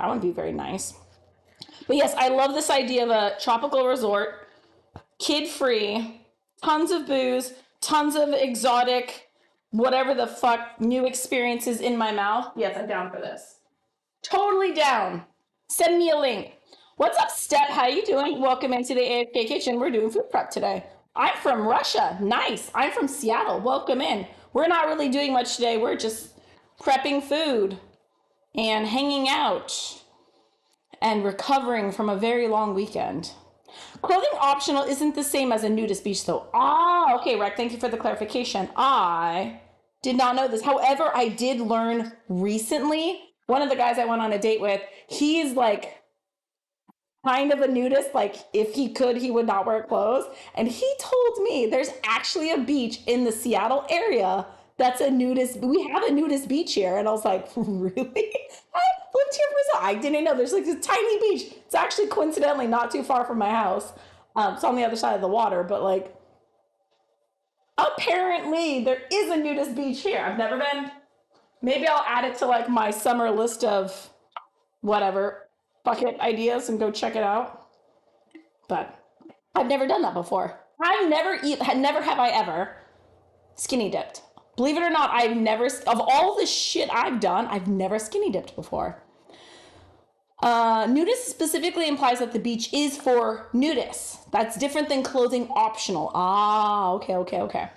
that would be very nice. But yes, I love this idea of a tropical resort, kid-free, tons of booze, tons of exotic, whatever the fuck, new experiences in my mouth. Yes, I'm down for this. Totally down. Send me a link. What's up, Stet? How you doing? Welcome into the AFK Kitchen. We're doing food prep today. I'm from Russia. Nice. I'm from Seattle. Welcome in. We're not really doing much today. We're just prepping food and hanging out and recovering from a very long weekend. Clothing optional isn't the same as a nudist beach, though. Ah, okay, Rec, thank you for the clarification. I did not know this. However, I did learn recently, one of the guys I went on a date with, he's like kind of a nudist. Like, if he could, he would not wear clothes. And he told me there's actually a beach in the Seattle area that's a nudist. We have a nudist beach here. And I was like, really? I lived here for I didn't know. There's like this tiny beach. It's actually coincidentally not too far from my house. It's on the other side of the water, but like, apparently there is a nudist beach here. I've never been. Maybe I'll add it to like my summer list of whatever bucket ideas and go check it out. But I've never done that before. Never have I ever skinny dipped. Believe it or not, I've never, of all the shit I've done, I've never skinny dipped before. Nudist specifically implies that the beach is for nudists. That's different than clothing optional. Ah, okay.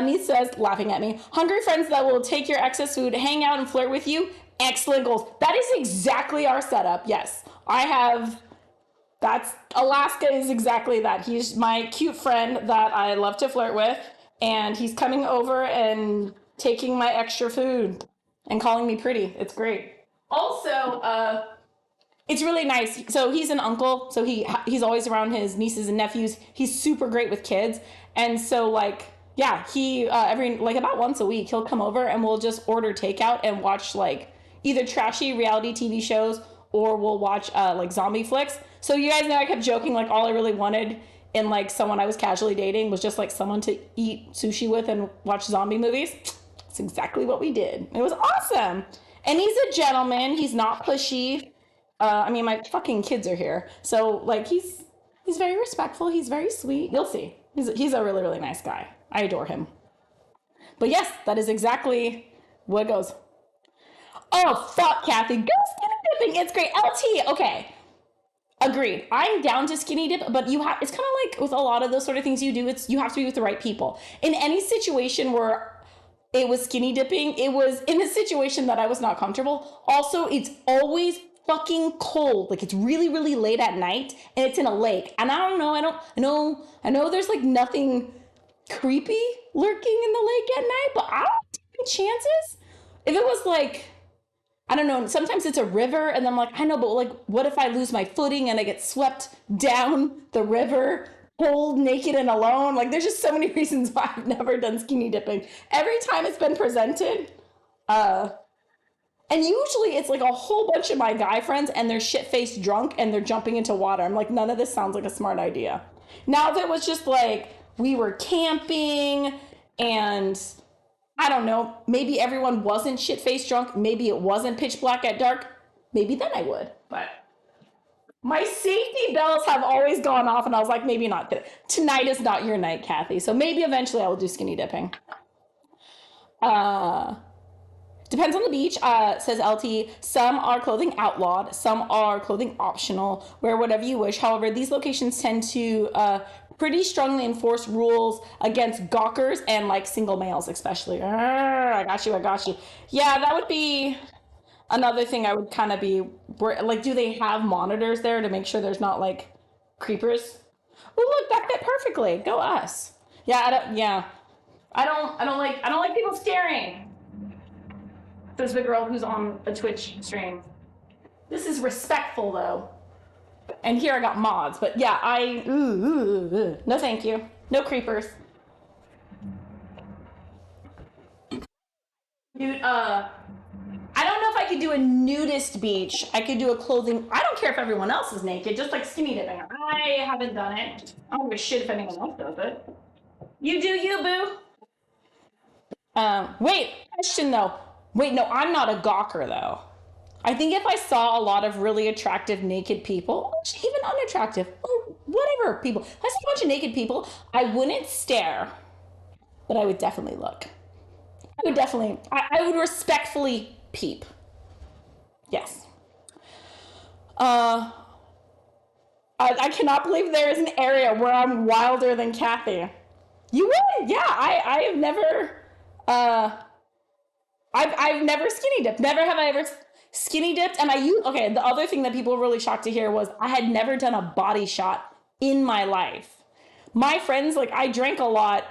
Neat says, laughing at me, hungry friends that will take your excess food, hang out and flirt with you. Excellent goals. That is exactly our setup. Yes, Alaska is exactly that. He's my cute friend that I love to flirt with. And he's coming over and taking my extra food and calling me pretty. It's great. Also, it's really nice. So he's an uncle. So he's always around his nieces and nephews. He's super great with kids. And so like, yeah, he about once a week, he'll come over and we'll just order takeout and watch like either trashy reality TV shows or we'll watch like zombie flicks. So you guys know I kept joking like all I really wanted in like someone I was casually dating was just like someone to eat sushi with and watch zombie movies. That's exactly what we did. It was awesome. And he's a gentleman. He's not pushy. I mean, my fucking kids are here. So like he's very respectful. He's very sweet. You'll see. He's a really, really nice guy. I adore him. But yes, that is exactly what goes. Oh, fuck, Kathy. Go skinny dipping. It's great. LT. Okay. Agreed. I'm down to skinny dip, but it's kind of like with a lot of those sort of things you do, you have to be with the right people. In any situation where it was skinny dipping, it was in a situation that I was not comfortable. Also, it's always fucking cold. Like it's really, really late at night and it's in a lake. And I know there's like nothing creepy lurking in the lake at night, but I don't take chances. If it was like, I don't know, sometimes it's a river and I'm like, I know, but like, what if I lose my footing and I get swept down the river, cold, naked, and alone? Like, there's just so many reasons why I've never done skinny dipping. Every time it's been presented, and usually it's like a whole bunch of my guy friends and they're shit-faced drunk and they're jumping into water. I'm like, none of this sounds like a smart idea. Now if it was just like, we were camping and I don't know, maybe everyone wasn't shit-faced drunk. Maybe it wasn't pitch black at dark. Maybe then I would. But my safety bells have always gone off and I was like, maybe not. Tonight is not your night, Kathy. So maybe eventually I will do skinny dipping. Depends on the beach, says LT. Some are clothing outlawed. Some are clothing optional. Wear whatever you wish. However, these locations tend to pretty strongly enforce rules against gawkers and like single males, especially. I got you. Yeah, that would be another thing I would kind of be like, do they have monitors there to make sure there's not like creepers? Oh, look, that fit perfectly. Go us. Yeah, I don't like people staring. There's the girl who's on a Twitch stream. This is respectful though. And here I got mods, but yeah, no thank you. No creepers. Dude, I don't know if I could do a nudist beach. I could do a clothing, I don't care if everyone else is naked, just like skinny dipping. I haven't done it. I don't give a shit if anyone else does it. You do you, boo. Wait, question though. Wait, no, I'm not a gawker though. I think if I saw a lot of really attractive naked people, even unattractive, or whatever people, if I saw a bunch of naked people, I wouldn't stare, but I would definitely look. I would definitely, I would respectfully peep. Yes. Uh, I cannot believe there is an area where I'm wilder than Kathy. You would? Yeah. I have never, uh, I've never skinny dipped. Never have I ever skinny dipped. And I use, okay, the other thing that people were really shocked to hear was I had never done a body shot in my life. My friends, like, I drank a lot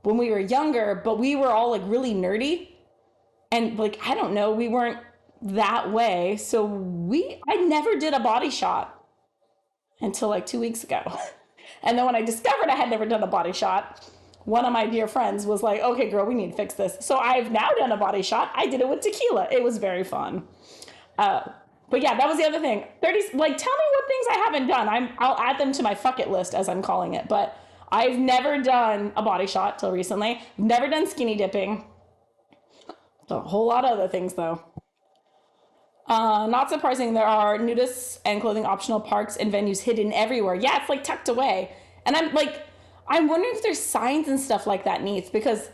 when we were younger, but we were all like really nerdy. And like, I don't know, we weren't that way. So I never did a body shot until like 2 weeks ago. And then when I discovered I had never done a body shot, one of my dear friends was like, okay, girl, we need to fix this. So I've now done a body shot. I did it with tequila. It was very fun. But yeah, that was the other thing. 30, like, tell me what things I haven't done. I'll add them to my fuck it list, as I'm calling it. But I've never done a body shot till recently. Never done skinny dipping. A whole lot of other things though. Not surprising, there are nudists and clothing optional parks and venues hidden everywhere. Yeah, it's like tucked away. And I'm wondering if there's signs and stuff like that needs, because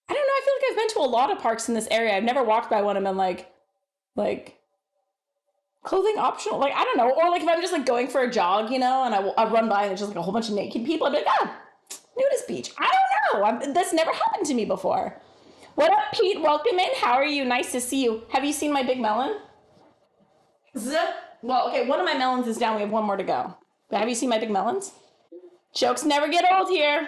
I don't know, I feel like I've been to a lot of parks in this area. I've never walked by one and been like clothing optional. Like, I don't know. Or like if I'm just like going for a jog, and I run by and there's just like a whole bunch of naked people, I'd be like, nudist beach. I don't know. That's never happened to me before. What up, Pete? Welcome in. How are you? Nice to see you. Have you seen my big melon? Well, okay, one of my melons is down. We have one more to go. But have you seen my big melons? Jokes never get old here.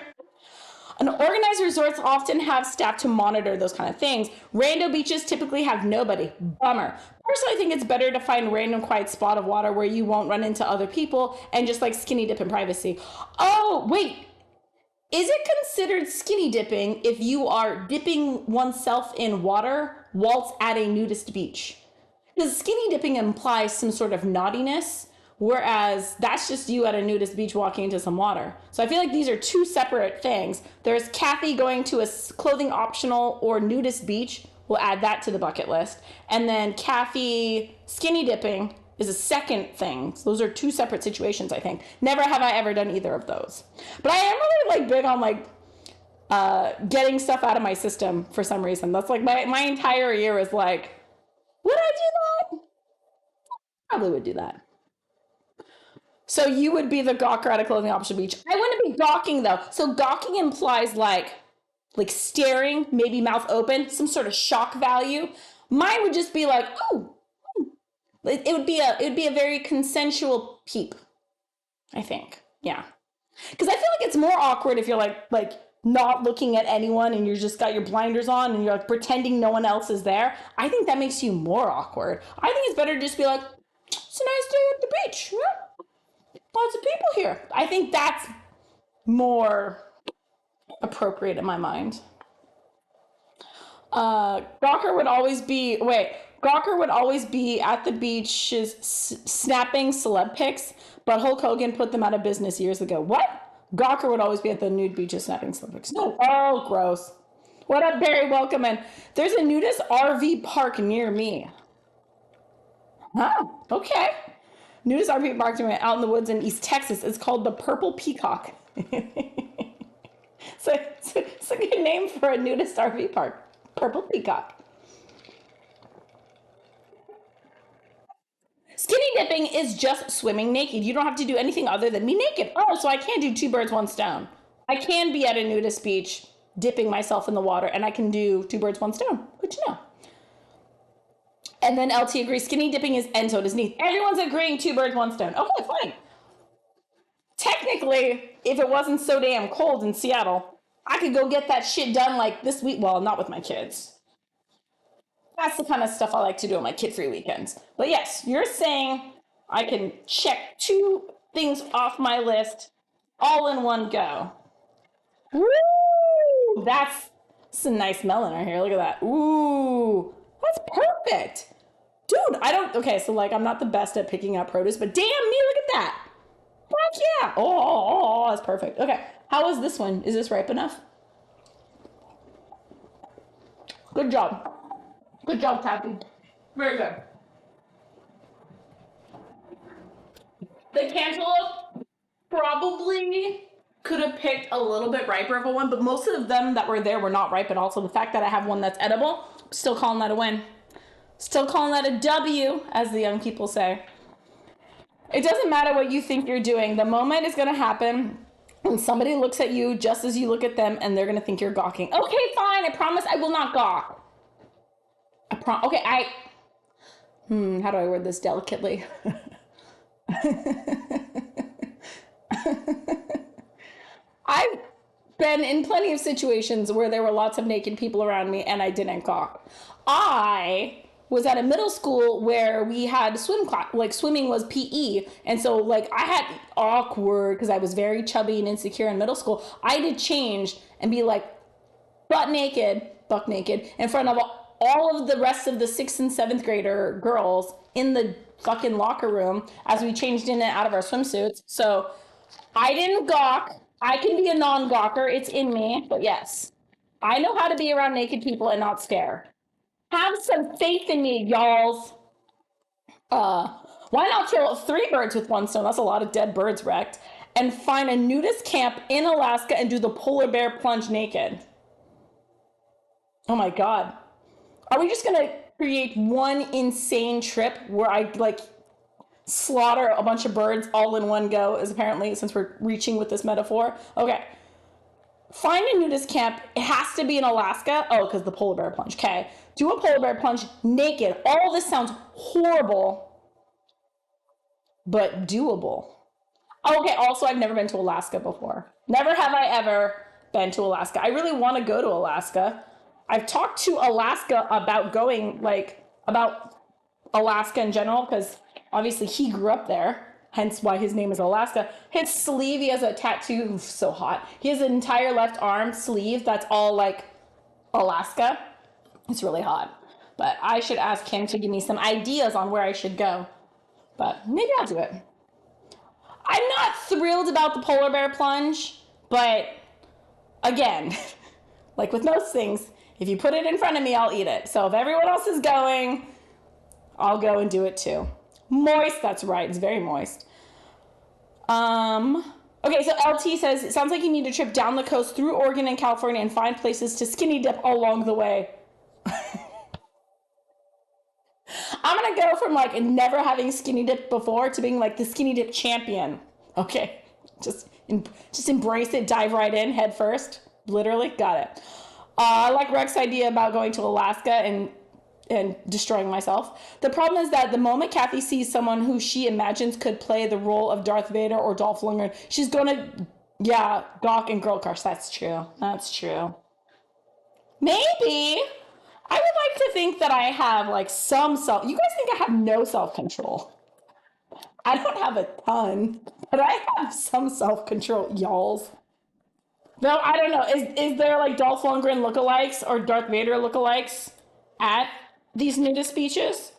And organized resorts often have staff to monitor those kind of things. Rando beaches typically have nobody. Bummer. Personally, I think it's better to find a random quiet spot of water where you won't run into other people and just like skinny dip in privacy. Oh, wait. Is it considered skinny dipping if you are dipping oneself in water whilst at a nudist beach? Because skinny dipping implies some sort of naughtiness, whereas that's just you at a nudist beach walking into some water. So I feel like these are two separate things. There's Kathy going to a clothing optional or nudist beach. We'll add that to the bucket list. And then Kathy skinny dipping is a second thing. So those are two separate situations, I think. Never have I ever done either of those. But I am really like big on like getting stuff out of my system for some reason. That's like my entire year is like, would I do that? Probably would do that. So you would be the gawker at a clothing option beach. I wouldn't be gawking though. So gawking implies like staring, maybe mouth open, some sort of shock value. Mine would just be like, oh. It would be a very consensual peep, I think. Yeah. Because I feel like it's more awkward if you're like not looking at anyone and you just got your blinders on and you're like pretending no one else is there. I think that makes you more awkward. I think it's better to just be like, it's a nice day at the beach. Yeah. Lots of people here. I think that's more appropriate in my mind. Gawker would always be at the beaches snapping celeb pics, but Hulk Hogan put them out of business years ago. What? Gawker would always be at the nude beaches snapping celeb pics. No. Oh, gross. What up, Barry? Welcome in. There's a nudist RV park near me. Oh, okay. Nudist RV park out in the woods in East Texas. It's called the Purple Peacock. So it's a good name for a nudist RV park. Purple Peacock. Skinny dipping is just swimming naked. You don't have to do anything other than be naked. Oh, so I can do two birds, one stone. I can be at a nudist beach dipping myself in the water, and I can do two birds, one stone. Good to know. And then LT agrees, skinny dipping is, and so does Neith. Everyone's agreeing two birds, one stone. Okay, fine. Technically, if it wasn't so damn cold in Seattle, I could go get that shit done like this week. Well, not with my kids. That's the kind of stuff I like to do on my kid-free weekends. But yes, you're saying I can check two things off my list all in one go. Woo! That's some nice melon right here. Look at that. Ooh, that's perfect. Dude, okay, so like I'm not the best at picking out produce, but damn me, look at that. Fuck yeah. Oh, that's perfect. Okay, how is this one? Is this ripe enough? Good job. Good job, Tappy. Very good. The cantaloupe probably could have picked a little bit riper of a one, but most of them that were there were not ripe at all. So the fact that I have one that's edible, I'm still calling that a win. Still calling that a W, as the young people say. It doesn't matter what you think you're doing. The moment is going to happen when somebody looks at you just as you look at them, and they're going to think you're gawking. Okay, fine. I promise I will not gawk. How do I word this delicately? I've been in plenty of situations where there were lots of naked people around me and I didn't gawk. I was at a middle school where we had swim class, like swimming was PE. And so like I had awkward, because I was very chubby and insecure in middle school. I had to change and be like buck naked in front of all of the rest of the 6th and 7th grader girls in the fucking locker room as we changed in and out of our swimsuits. So I didn't gawk. I can be a non-gawker. It's in me. But yes, I know how to be around naked people and not scare. Have some faith in me, y'alls. Why not kill 3 birds with 1 stone? That's a lot of dead birds wrecked. And find a nudist camp in Alaska and do the polar bear plunge naked. Oh my God. Are we just going to create one insane trip where I like slaughter a bunch of birds all in one go, is apparently, since we're reaching with this metaphor? Okay. Find a nudist camp. It has to be in Alaska. Oh, because the polar bear plunge. Okay. Do a polar bear plunge naked. All this sounds horrible, but doable. Okay, also, I've never been to Alaska before. Never have I ever been to Alaska. I really want to go to Alaska. I've talked to Alaska about going, like, about Alaska in general, because obviously he grew up there, hence why his name is Alaska. His sleeve, he has a tattoo, so hot. He has an entire left arm sleeve that's all, like, Alaska. It's really hot. But I should ask him to give me some ideas on where I should go. But maybe I'll do it. I'm not thrilled about the polar bear plunge, but again, like with most things, if you put it in front of me, I'll eat it. So if everyone else is going, I'll go and do it too. Moist, that's right. It's very moist. Okay, so LT says, it sounds like you need a trip down the coast through Oregon and California and find places to skinny dip along the way. I'm going to go from like never having skinny dip before to being like the skinny dip champion. Okay, just embrace it, dive right in head first. Literally, got it. I like Rex's idea about going to Alaska and destroying myself. The problem is that the moment Kathy sees someone who she imagines could play the role of Darth Vader or Dolph Lundgren, she's gonna, gawk and girl crush. That's true. Maybe. I would like to think that I have like some self. You guys think I have no self-control? I don't have a ton, but I have some self-control, y'alls. No, I don't know. Is there like Dolph Lundgren lookalikes or Darth Vader lookalikes at these nudist beaches?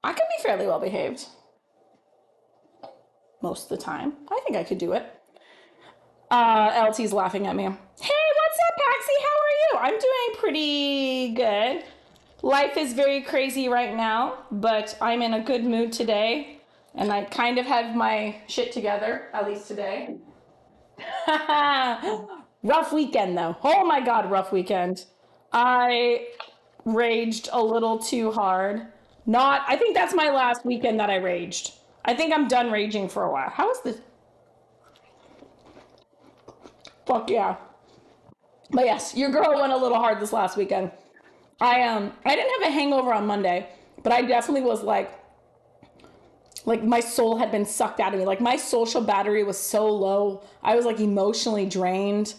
I could be fairly well behaved most of the time. I think I could do it. LT's laughing at me. Hey, what's up, Paxi? How are you? I'm doing pretty good. Life is very crazy right now, but I'm in a good mood today, and I kind of have my shit together, at least today. Rough weekend, though. Oh my God, rough weekend. I raged a little too hard. I think that's my last weekend that I raged. I think I'm done raging for a while. How is this? Fuck yeah. But yes, your girl went a little hard this last weekend. I didn't have a hangover on Monday, but I definitely was like my soul had been sucked out of me. Like my social battery was so low. I was like emotionally drained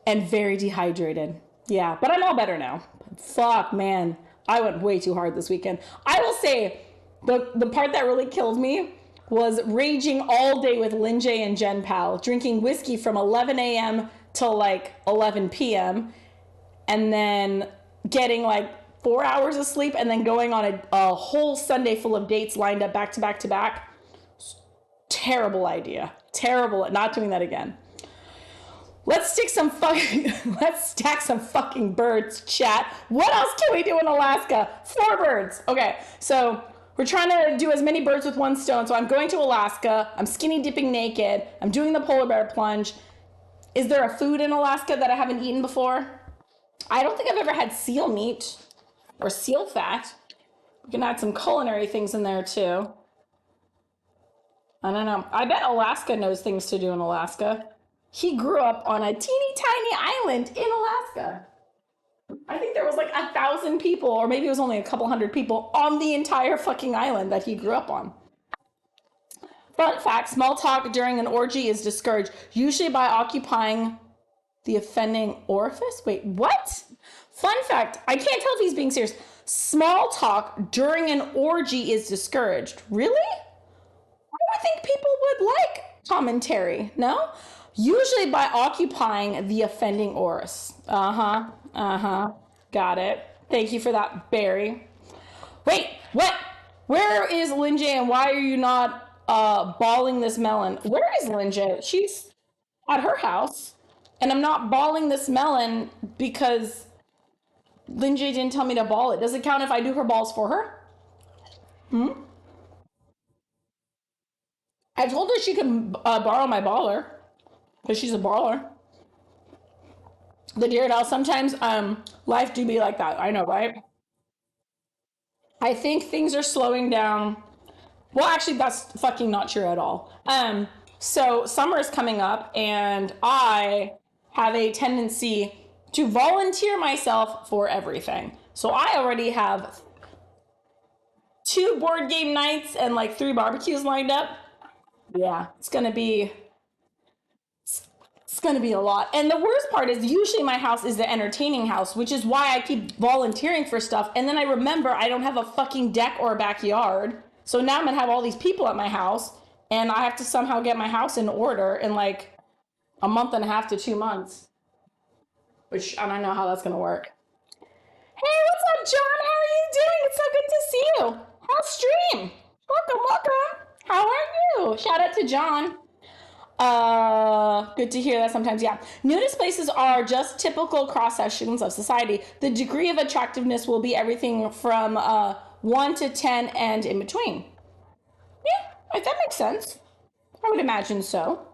and very dehydrated. Yeah, but I'm all better now. Fuck, man. I went way too hard this weekend. I will say the part that really killed me was raging all day with Lynn J and Jen Pal, drinking whiskey from 11 a.m. till like 11 p.m. and then getting like 4 hours of sleep and then going on a whole Sunday full of dates lined up back to back to back. Terrible idea. Terrible. Not doing that again. Let's stick some fucking let's stack some fucking birds, chat. What else can we do in Alaska? 4 birds. Okay, so we're trying to do as many birds with one stone. So I'm going to Alaska. I'm skinny dipping naked. I'm doing the polar bear plunge. Is there a food in Alaska that I haven't eaten before? I don't think I've ever had seal meat or seal fat. We can add some culinary things in there too. I don't know. I bet Alaska knows things to do in Alaska. He grew up on a teeny tiny island in Alaska. I think there was like 1,000 people, or maybe it was only a couple hundred people on the entire fucking island that he grew up on. Fun fact, small talk during an orgy is discouraged, usually by occupying the offending orifice. Wait, what? Fun fact, I can't tell if he's being serious. Small talk during an orgy is discouraged. Really? I would think people would like commentary, no? Usually by occupying the offending orifice. Got it. Thank you for that, Barry. Wait, what? Where is Lynn J and why are you not balling this melon? Where is Lynn J? She's at her house, and I'm not balling this melon because Lynn J didn't tell me to ball it. Does it count if I do her balls for her? I told her she could borrow my baller because she's a baller. The deer doll. Sometimes life do be like that. I know, right? I think things are slowing down. Well, actually, that's fucking not true at all. So summer is coming up, and I have a tendency to volunteer myself for everything. So I already have 2 board game nights and like 3 barbecues lined up. Yeah, it's gonna be a lot. And the worst part is usually my house is the entertaining house, which is why I keep volunteering for stuff. And then I remember I don't have a fucking deck or a backyard. So now I'm gonna have all these people at my house and I have to somehow get my house in order in like a month and a half to 2 months. Which I don't know how that's gonna work. Hey, what's up, John? How are you doing? It's so good to see you. How's stream? Welcome, welcome. How are you? Shout out to John. Good to hear that sometimes, yeah. Nudist places are just typical cross sections of society. The degree of attractiveness will be everything from 1 to 10 and in between. Yeah, that makes sense. I would imagine so.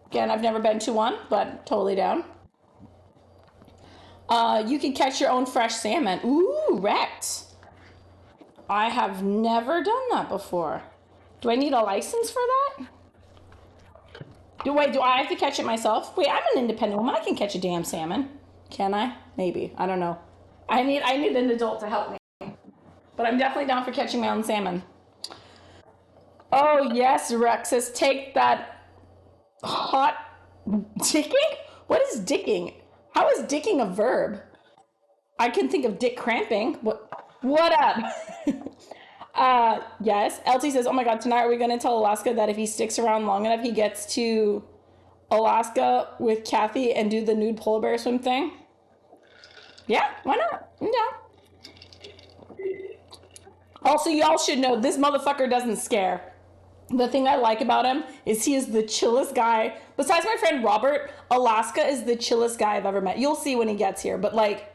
Again, I've never been to one, but totally down. You can catch your own fresh salmon. Ooh, wrecked. I have never done that before. Do I need a license for that? Do I have to catch it myself? Wait, I'm an independent woman. I can catch a damn salmon. Can I? Maybe. I don't know. I need an adult to help me. But I'm definitely down for catching my own salmon. Oh yes, Rexus, take that hot dicking? What is dicking? How is dicking a verb? I can think of dick cramping. What up? Yes. LT says, oh my god, tonight are we going to tell Alaska that if he sticks around long enough, he gets to Alaska with Kathy and do the nude polar bear swim thing? Yeah, why not? Yeah. Also, y'all should know this motherfucker doesn't scare. The thing I like about him is he is the chillest guy. Besides my friend Robert, Alaska is the chillest guy I've ever met. You'll see when he gets here, but like,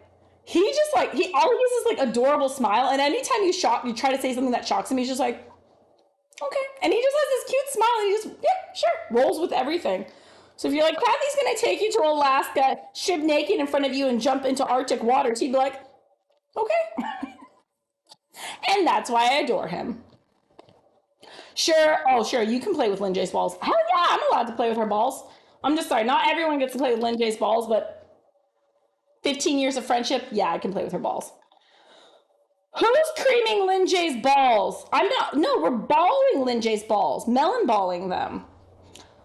he just like, all he uses is like adorable smile. And anytime you try to say something that shocks him, he's just like, okay. And he just has this cute smile and he just, yeah, sure, rolls with everything. So if you're like, Kathy's gonna take you to Alaska, strip naked in front of you and jump into Arctic waters, he'd be like, okay. And that's why I adore him. Sure, oh sure, you can play with Lynn J's balls. Hell yeah, I'm allowed to play with her balls. I'm just sorry, not everyone gets to play with Lynn J's balls, but 15 years of friendship, yeah, I can play with her balls. Who's creaming Lynn J's balls? I'm not, no, we're balling Lynn J's balls, melon balling them.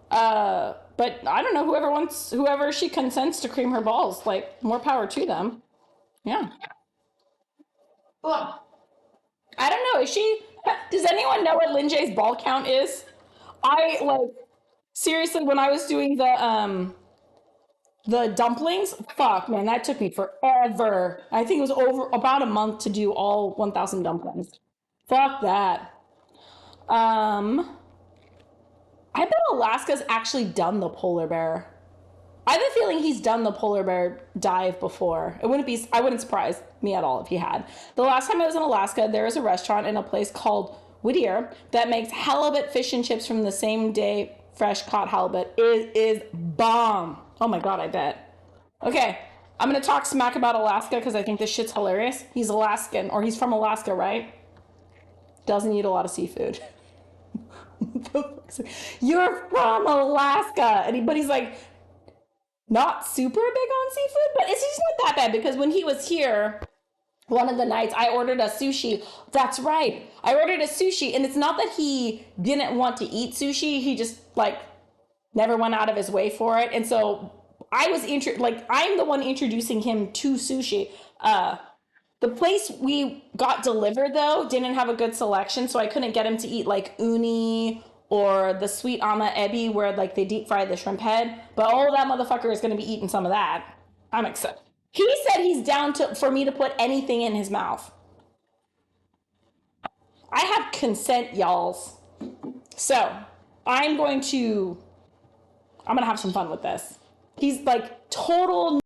But I don't know, whoever she consents to cream her balls, like, more power to them. Yeah. Ugh. I don't know, does anyone know what Lynn J's ball count is? Seriously, when I was doing the dumplings, fuck, man, that took me forever. I think it was over about a month to do all 1,000 dumplings. Fuck that. I bet Alaska's actually done the polar bear. I have a feeling he's done the polar bear dive before. I wouldn't surprise me at all if he had. The last time I was in Alaska, there was a restaurant in a place called Whittier that makes halibut fish and chips from the same day fresh caught halibut. It is bomb. Oh my God, I bet. Okay, I'm gonna talk smack about Alaska because I think this shit's hilarious. He's Alaskan, or he's from Alaska, right? Doesn't eat a lot of seafood. You're from Alaska. But he's like, not super big on seafood, but it's just not that bad because when he was here, one of the nights I ordered a sushi. That's right. I ordered a sushi, and it's not that he didn't want to eat sushi. He just like never went out of his way for it. And so I was I'm the one introducing him to sushi. The place we got delivered though didn't have a good selection, so I couldn't get him to eat like uni or the sweet ama ebi where like they deep fry the shrimp head. But oh, that motherfucker is going to be eating some of that. I'm excited. He said he's down for me to put anything in his mouth. I have consent, y'alls. So I'm gonna have some fun with this. He's like total